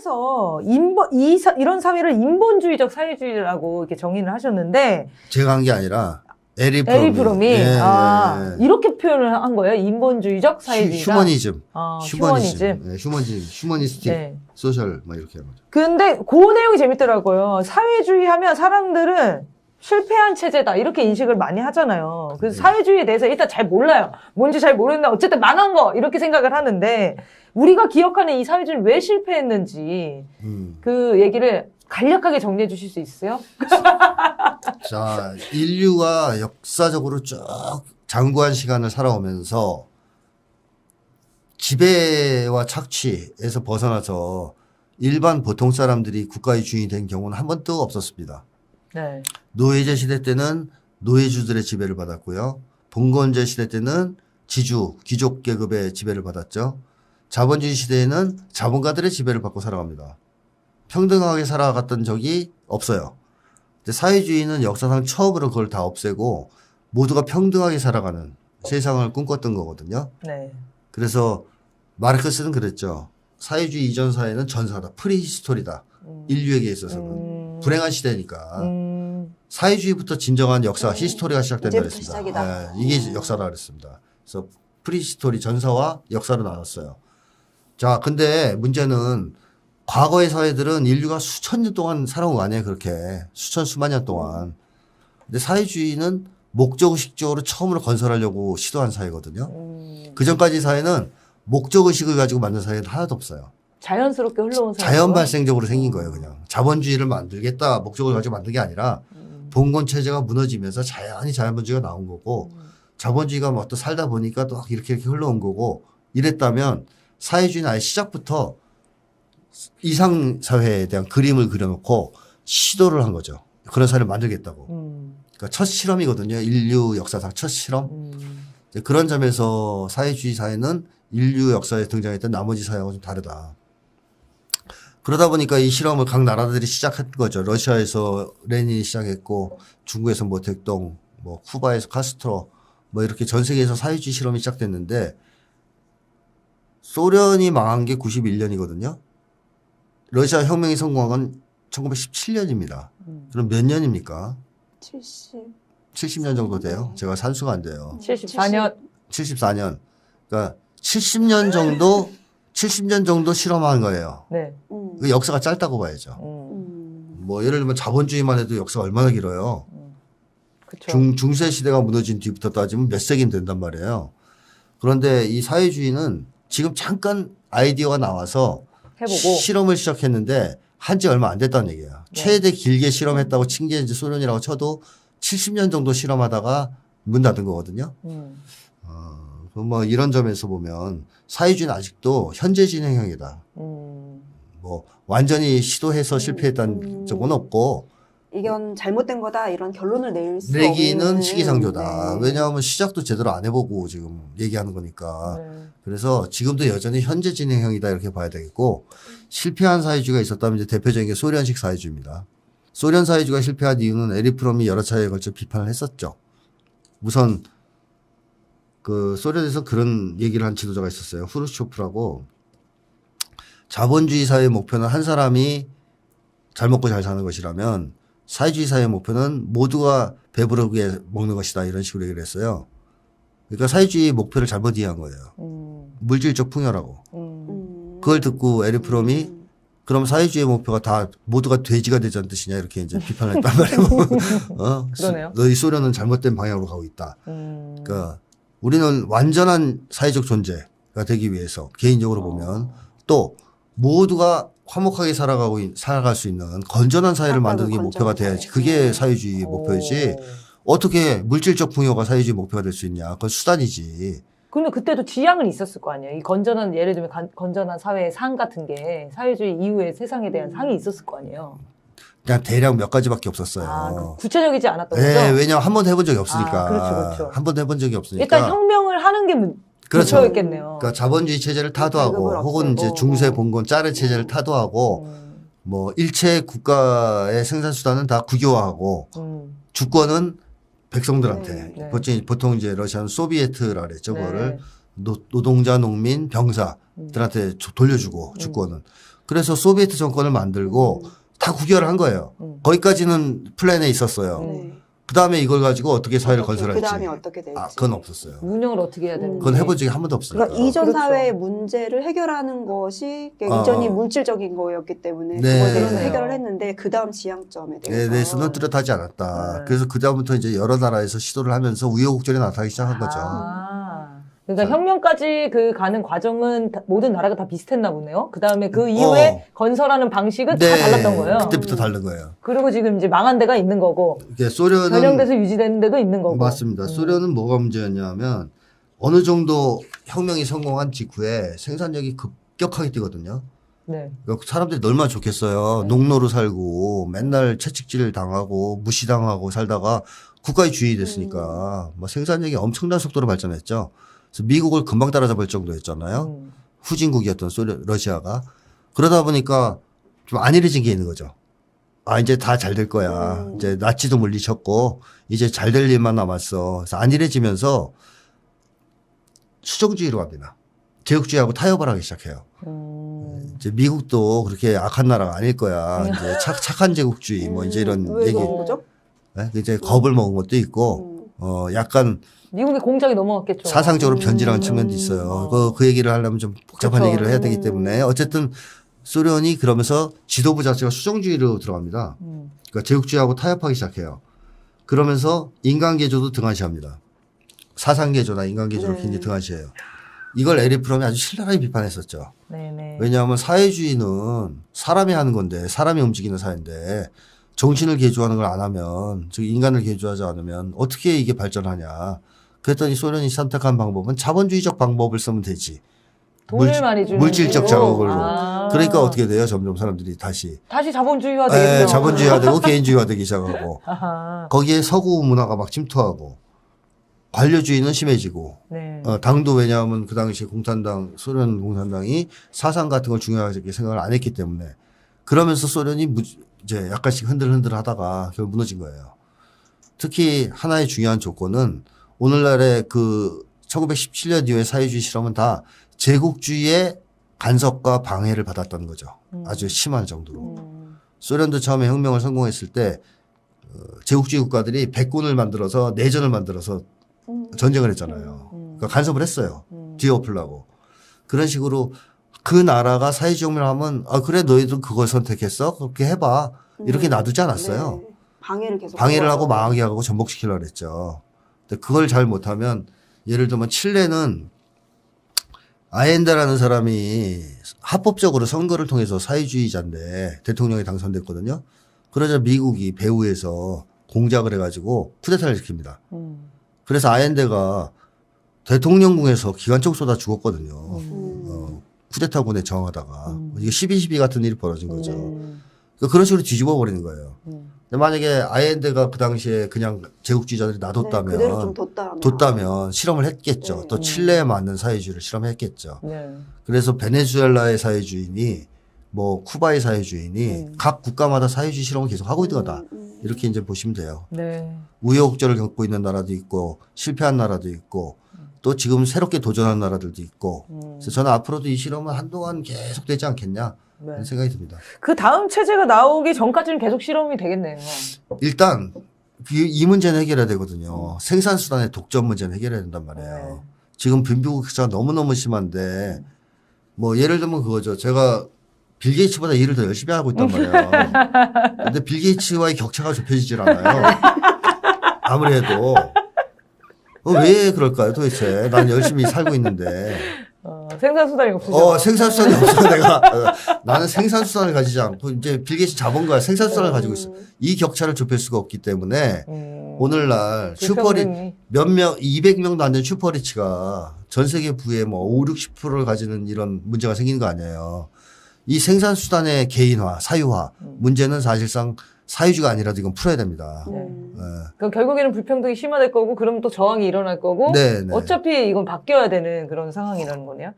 해서 이런 사회를 인본주의적 사회주의라고 이렇게 정의를 하셨는데 제가 한 게 아니라 에릭 프롬이 예. 이렇게 표현을 한 거예요. 인본주의적 사회주의다. 휴머니즘. 휴머니즘. 네, 휴머니스틱. 네. 소셜 뭐 이렇게 하는 거죠. 근데 그 내용이 재밌더라고요. 사회주의 하면 사람들은 실패한 체제다 이렇게 인식을 많이 하잖아요. 그래서 사회주의에 대해서 일단 잘 몰라요. 뭔지 잘 모르는데 어쨌든 망한 거 이렇게 생각을 하는데 우리가 기억하는 이 사회주의는 왜 실패했는지 그 얘기를 간략하게 정리해 주실 수 있어요? 자, 인류가 역사적으로 쭉 장구한 시간을 살아오면서 지배와 착취에서 벗어나서 일반 보통 사람들이 국가의 주인이 된 경우는 한 번도 없었습니다. 네. 노예제 시대 때는 노예주들의 지배를 받았고요. 봉건제 시대 때는 지주, 귀족 계급의 지배를 받았죠. 자본주의 시대에는 자본가들의 지배를 받고 살아갑니다. 평등하게 살아갔던 적이 없어요. 근데 사회주의는 역사상 처음으로 그걸 다 없애고 모두가 평등하게 살아가는 세상을 꿈꿨던 거거든요. 네. 그래서 마르크스는 그랬죠. 사회주의 이전 사회는 전사다. 프리히스토리다. 인류에게 있어서는. 불행한 시대니까. 사회주의부터 진정한 역사, 히스토리가 시작된다 그랬습니다. 네, 이게 역사라 그랬습니다. 그래서 프리히스토리 전사와 역사로 나눴어요. 자, 근데 문제는 과거의 사회들은 인류가 수천 년 동안 살아온 거 아니에요, 그렇게. 수만 년 동안. 근데 사회주의는 목적의식적으로 처음으로 건설하려고 시도한 사회거든요. 그 전까지 사회는 목적의식을 가지고 만든 사회는 하나도 없어요. 자연스럽게 흘러온 사회. 자연 발생적으로 생긴 거예요, 그냥. 자본주의를 만들겠다, 목적을 가지고 만든 게 아니라 봉건 체제가 무너지면서 자연히 자본주의가 나온 거고 자본주의가 막 또 살다 보니까 또 이렇게 흘러온 거고 이랬다면 사회주의는 아예 시작부터 이상사회에 대한 그림을 그려놓고 시도를 한 거죠. 그런 사회를 만들겠다고. 그러니까 첫 실험이거든요. 인류 역사상 첫 실험. 그런 점에서 사회주의 사회는 인류 역사에 등장했던 나머지 사회하고 좀 다르다. 그러다 보니까 이 실험을 각 나라들이 시작한 거죠. 러시아에서 레닌이 시작했고 중국에서 뭐 대동, 뭐 쿠바에서 카스트로 뭐 이렇게 전 세계에서 사회주의 실험이 시작됐는데 소련이 망한 게 91년이거든요. 러시아 혁명이 성공한 건 1917년입니다. 그럼 몇 년입니까? 70년 정도 돼요. 제가 산수가 안 돼요. 74년. 74년. 그러니까 70년 정도 실험한 거예요. 네. 그 역사가 짧다고 봐야죠. 뭐 예를 들면 자본주의만 해도 역사가 얼마나 길어요. 그쵸. 중세 시대가 무너진 뒤부터 따지면 몇 세기는 된단 말이에요. 그런데 이 사회주의는 지금 잠깐 아이디어가 나와서 해보고 실험을 시작했는데 한지 얼마 안 됐다는 얘기예요. 네. 최대 길게 실험했다고 친 게 이제 소련이라고 쳐도 70년 정도 실험하다가 문 닫은 거거든요. 뭐 이런 점에서 보면 사회주의는 아직도 현재 진행형이다. 뭐 완전히 시도해서 실패했다는 적은 없고 이건 잘못된 거다 이런 결론을 내기는 없는. 시기상조다. 네. 왜냐하면 시작도 제대로 안 해보고 지금 얘기하는 거니까. 네. 그래서 지금도 여전히 현재 진행형이다 이렇게 봐야 되겠고 실패한 사회주의가 있었다면 이제 대표적인 게 소련식 사회주의입니다. 소련 사회주의가 실패한 이유는 에릭 프롬이 여러 차례에 걸쳐 비판을 했었죠. 우선 그 소련에서 그런 얘기를 한 지도자가 있었어요. 후르쇼프라고. 자본주의 사회의 목표는 한 사람이 잘 먹고 잘 사는 것이라면 사회주의 사회의 목표는 모두가 배부르게 먹는 것이다 이런 식으로 얘기를 했어요. 그러니까 사회주의 목표를 잘못 이해한 거예요. 물질적 풍요라고. 그걸 듣고 에릭 프롬이 그럼 사회주의 목표가 다 모두가 돼지가 되자는 뜻이냐 이렇게 이제 비판을 했단 말이에요. 그러네요. 너희 소련은 잘못된 방향으로 가고 있다. 그러니까 우리는 완전한 사회적 존재가 되기 위해서 개인적으로 보면 또 모두가 화목하게 살아갈 수 있는 건전한 사회를 만드는 게 목표가 돼야지. 그게 사회주의 목표이지. 어떻게 물질적 풍요가 사회주의 목표가 될 수 있냐. 그건 수단이지. 근데 그때도 지향은 있었을 거 아니에요. 이 건전한, 예를 들면 건전한 사회의 상 같은 게 사회주의 이후의 세상에 대한 상이 있었을 거 아니에요. 그냥 대략 몇 가지밖에 없었어요. 아, 구체적이지 않았던 네, 거죠? 왜냐하면 한 번도 해본 적이 없으니까. 그렇죠. 한 번도 해본 적이 없으니까. 일단 혁명을 하는 게 그렇죠. 목표였겠네요. 그러니까 자본주의 체제를 타도하고 혹은 이제 중세 봉건 짜르 체제를 타도하고 뭐 일체 국가의 생산 수단은 다 국유화하고 주권은 백성들한테 보통 이제 러시아는 소비에트라 그랬죠. 그거를 노동자, 농민, 병사들한테 돌려주고 주권은. 그래서 소비에트 정권을 만들고 다 구결을 한 거예요. 거기까지는 플랜에 있었어요. 네. 그 다음에 이걸 가지고 어떻게 사회를 건설할지. 그 다음에 어떻게 될지. 그건 없었어요. 운영을 어떻게 해야 되는지. 그건 해본 적이 한 번도 없으니까. 그러니까 이전 그렇죠. 사회의 문제를 해결하는 것이 이전이 물질적인 거였기 때문에 네. 그거에 대해서 그러네요. 해결을 했는데 그 다음 지향점에 에 대해서 대해서는 뚜렷하지 않았다. 네. 그래서 그 다음부터 이제 여러 나라에서 시도를 하면서 우여곡절이 나타나기 시작한 거죠. 그러니까 혁명까지 그 가는 과정은 모든 나라가 다 비슷했나 보네요. 그 다음에 그 이후에 건설하는 방식은 다 달랐던 거예요. 그때부터 다른 거예요. 그리고 지금 이제 망한 데가 있는 거고, 이게 소련은 전형돼서 유지되는 데도 있는 거고. 맞습니다. 소련은 뭐가 문제였냐면 어느 정도 혁명이 성공한 직후에 생산력이 급격하게 뛰거든요. 네. 그러니까 사람들이 얼마나 좋겠어요. 농노로 살고 맨날 채찍질 당하고 무시당하고 살다가 국가의 주인이 됐으니까 뭐 생산력이 엄청난 속도로 발전했죠. 그래서 미국을 금방 따라잡을 정도였잖아요. 후진국이었던 러시아가. 그러다 보니까 좀 안일해진 게 있는 거죠. 아, 이제 다 잘 될 거야. 이제 나치도 물리쳤고 이제 잘 될 일만 남았어. 그래서 안일해지면서 수정주의로 갑니다. 제국주의하고 타협을 하기 시작해요. 이제 미국도 그렇게 악한 나라가 아닐 거야. 이제 착한 제국주의 뭐 이제 이런 왜 얘기. 그런 거죠? 네? 이제 겁을 먹은 것도 있고 약간 미국의 공작이 넘어갔겠죠. 사상적으로 변질한 측면도 있어요. 그 얘기를 하려면 좀 복잡한 그쵸. 얘기를 해야 되기 때문에 어쨌든 소련이 그러면서 지도부 자체가 수정주의로 들어갑니다. 그러니까 제국주의하고 타협하기 시작해요. 그러면서 인간개조도 등한시합니다. 사상개조나 인간개조를 굉장히 등한시해요. 이걸 에리프롬이 아주 신랄하게 비판했었죠. 네네. 왜냐하면 사회주의는 사람이 하는 건데 사람이 움직이는 사회인데 정신을 개조하는 걸 안 하면 즉 인간을 개조하지 않으면 어떻게 이게 발전하냐. 그랬더니 소련이 선택한 방법은 자본주의적 방법을 쓰면 되지. 돈을 많이 주는 물질적 식으로. 자극으로. 아. 그러니까 어떻게 돼요? 점점 사람들이 다시 자본주의화 되겠죠. 자본주의화되고 개인주의화되기 시작하고 아하. 거기에 서구 문화가 막 침투하고 관료주의는 심해지고 네. 당도 왜냐하면 그 당시에 소련 공산당이 사상 같은 걸 중요하게 생각을 안 했기 때문에 그러면서 소련이 이제 약간씩 흔들흔들 하다가 결국 무너진 거예요. 특히 하나의 중요한 조건은 오늘날의 그 1917년 이후의 사회주의 실험은 다 제국주의의 간섭과 방해를 받았다는 거죠. 아주 심한 정도로. 소련도 처음에 혁명을 성공했을 때 제국주의 국가들이 백군을 만들어서 내전을 만들어서 전쟁을 했잖아요. 그러니까 간섭을 했어요. 뒤엎으려고. 그런 식으로 그 나라가 사회주의 혁명을 하면 그래 너희도 그걸 선택했어? 그렇게 해봐. 이렇게 놔두지 않았어요. 네. 방해를 계속 방해를 하고 망하게 하고 전복시키려고 했죠. 근데 그걸 잘 못하면 예를 들면 칠레는 아엔데라는 사람이 합법적으로 선거를 통해서 사회주의자인데 대통령이 당선됐거든요. 그러자 미국이 배후에서 공작을 해가지고 쿠데타를 시킵니다. 그래서 아엔데가 대통령궁에서 기관총 쏘다 죽었거든요. 쿠데타군에 저항하다가 이게 12.12 같은 일이 벌어진 거죠. 그러니까 그런 식으로 뒤집어 버리는 거예요. 근데 만약에 아엔데가 그 당시에 그냥 제국주의자들이 놔뒀다면 그대로 좀 뒀다면 실험을 했겠죠. 또 칠레에 맞는 사회주의를 실험했겠죠. 네. 그래서 베네수엘라의 사회주의니 뭐 쿠바의 사회주의니 각 국가마다 사회주의 실험을 계속 하고 있는 거다. 이렇게 이제 보시면 돼요. 네. 우여곡절을 겪고 있는 나라도 있고 실패한 나라도 있고 또 지금 새롭게 도전한 나라들도 있고 그래서 저는 앞으로도 이 실험은 한동안 계속되지 않겠냐 네. 그런 생각이 듭니다. 그 다음 체제가 나오기 전까지는 계속 실험이 되겠네요. 일단 이 문제는 해결해야 되거든요. 생산수단의 독점 문제는 해결해야 된단 말이에요. 네. 지금 빈부격차가 너무너무 심한데 뭐 예를 들면 그거죠. 제가 빌 게이츠보다 일을 더 열심히 하고 있단 말이에요. 근데 빌 게이츠와의 격차가 좁혀지질 않아요. 아무리 해도. 왜 그럴까요 도대체. 난 열심히 살고 있는데. 생산수단이 없으죠. 생산수단이 없어 내가. 나는 생산수단을 가지지 않고 이제 빌 게이츠 자본가야 생산수단을 가지고 있어. 이 격차를 좁힐 수가 없기 때문에 오늘날 불평등이. 몇 명, 200명도 안 되는 슈퍼리치가 전 세계 부의 뭐 5, 60%를 가지는 이런 문제가 생기는 거 아니에요. 이 생산수단의 개인화, 사유화 문제는 사실상 사유주가 아니라도 이건 풀어야 됩니다. 그러니까 결국에는 불평등이 심화될 거고, 그럼 또 저항이 일어날 거고, 네, 네. 어차피 이건 바뀌어야 되는 그런 상황이라는 거네요.